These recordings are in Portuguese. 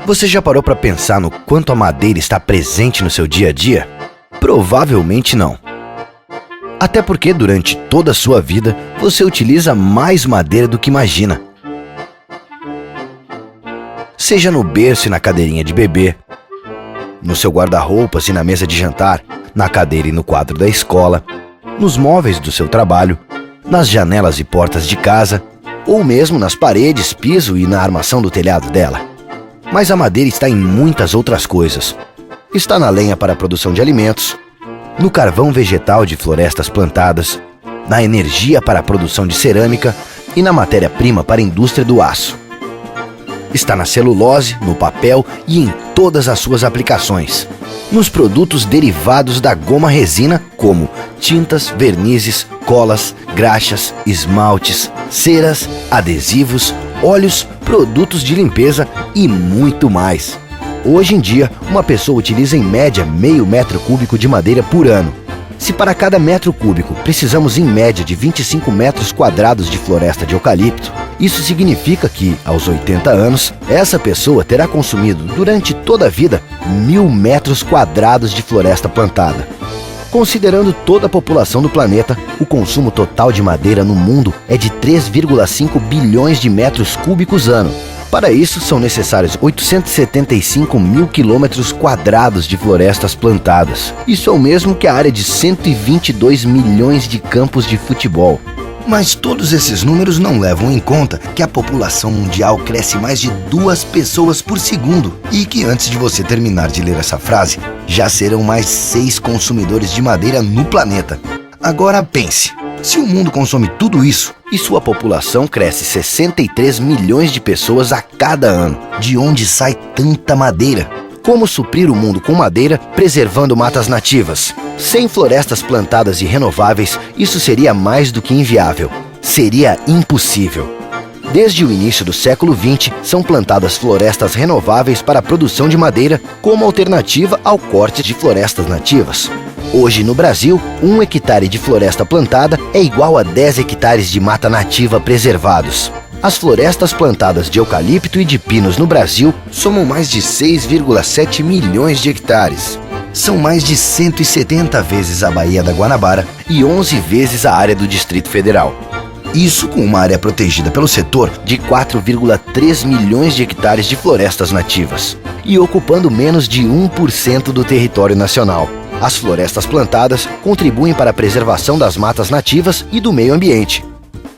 Você já parou para pensar no quanto a madeira está presente no seu dia a dia? Provavelmente não. Até porque durante toda a sua vida você utiliza mais madeira do que imagina. Seja no berço e na cadeirinha de bebê, no seu guarda-roupas e na mesa de jantar, na cadeira e no quadro da escola, nos móveis do seu trabalho, nas janelas e portas de casa, ou mesmo nas paredes, piso e na armação do telhado dela. Mas a madeira está em muitas outras coisas. Está na lenha para a produção de alimentos, no carvão vegetal de florestas plantadas, na energia para a produção de cerâmica e na matéria-prima para a indústria do aço. Está na celulose, no papel e em todas as suas aplicações. Nos produtos derivados da goma resina, como tintas, vernizes, colas, graxas, esmaltes, ceras, adesivos, óleos, produtos de limpeza e muito mais. Hoje em dia, uma pessoa utiliza em média meio metro cúbico de madeira por ano. Se para cada metro cúbico precisamos em média de 25 metros quadrados de floresta de eucalipto, isso significa que, aos 80 anos, essa pessoa terá consumido durante toda a vida 1.000 metros quadrados de floresta plantada. Considerando toda a população do planeta, o consumo total de madeira no mundo é de 3,5 bilhões de metros cúbicos ano. Para isso, são necessários 875 mil quilômetros quadrados de florestas plantadas. Isso é o mesmo que a área de 122 milhões de campos de futebol. Mas todos esses números não levam em conta que a população mundial cresce mais de 2 pessoas por segundo e que antes de você terminar de ler essa frase, já serão mais 6 consumidores de madeira no planeta. Agora pense, se o mundo consome tudo isso e sua população cresce 63 milhões de pessoas a cada ano, de onde sai tanta madeira? Como suprir o mundo com madeira, preservando matas nativas? Sem florestas plantadas e renováveis, isso seria mais do que inviável. Seria impossível. Desde o início do século XX, são plantadas florestas renováveis para a produção de madeira como alternativa ao corte de florestas nativas. Hoje, no Brasil, 1 hectare de floresta plantada é igual a 10 hectares de mata nativa preservados. As florestas plantadas de eucalipto e de pinos no Brasil somam mais de 6,7 milhões de hectares. São mais de 170 vezes a Baía da Guanabara e 11 vezes a área do Distrito Federal. Isso com uma área protegida pelo setor de 4,3 milhões de hectares de florestas nativas e ocupando menos de 1% do território nacional. As florestas plantadas contribuem para a preservação das matas nativas e do meio ambiente.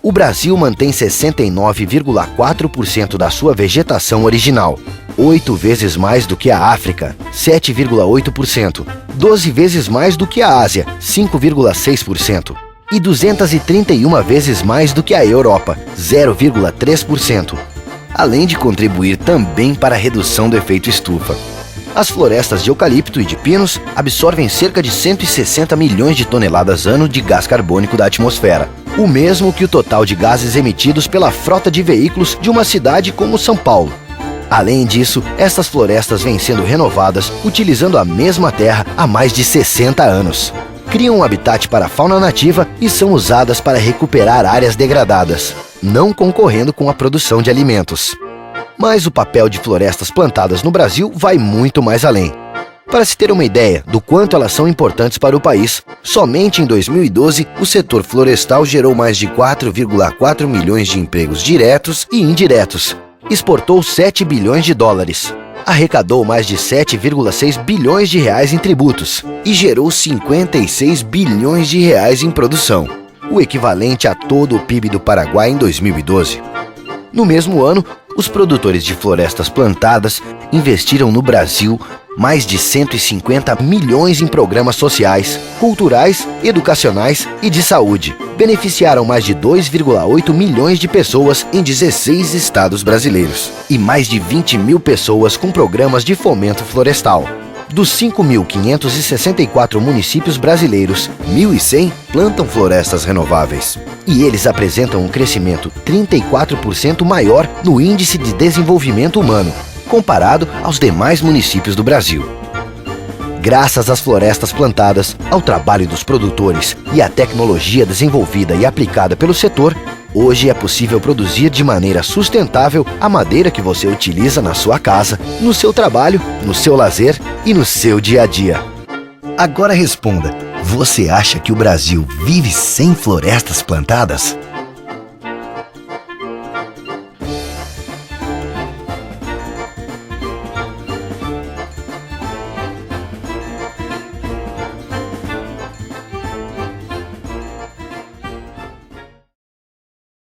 O Brasil mantém 69,4% da sua vegetação original, 8 vezes mais do que a África, 7,8%, 12 vezes mais do que a Ásia, 5,6%, e 231 vezes mais do que a Europa, 0,3%, além de contribuir também para a redução do efeito estufa. As florestas de eucalipto e de pinos absorvem cerca de 160 milhões de toneladas ano de gás carbônico da atmosfera, o mesmo que o total de gases emitidos pela frota de veículos de uma cidade como São Paulo. Além disso, essas florestas vêm sendo renovadas utilizando a mesma terra há mais de 60 anos. Criam um habitat para a fauna nativa e são usadas para recuperar áreas degradadas, não concorrendo com a produção de alimentos. Mas o papel de florestas plantadas no Brasil vai muito mais além. Para se ter uma ideia do quanto elas são importantes para o país, somente em 2012 o setor florestal gerou mais de 4,4 milhões de empregos diretos e indiretos, exportou 7 bilhões de dólares, arrecadou mais de 7,6 bilhões de reais em tributos e gerou 56 bilhões de reais em produção, o equivalente a todo o PIB do Paraguai em 2012. No mesmo ano, os produtores de florestas plantadas investiram no Brasil mais de 150 milhões em programas sociais, culturais, educacionais e de saúde. Beneficiaram mais de 2,8 milhões de pessoas em 16 estados brasileiros e mais de 20 mil pessoas com programas de fomento florestal. Dos 5.564 municípios brasileiros, 1.100 plantam florestas renováveis. E eles apresentam um crescimento 34% maior no Índice de Desenvolvimento Humano, comparado aos demais municípios do Brasil. Graças às florestas plantadas, ao trabalho dos produtores e à tecnologia desenvolvida e aplicada pelo setor, Hoje é possível produzir de maneira sustentável a madeira que você utiliza na sua casa, no seu trabalho, no seu lazer e no seu dia a dia. Agora responda: você acha que o Brasil vive sem florestas plantadas?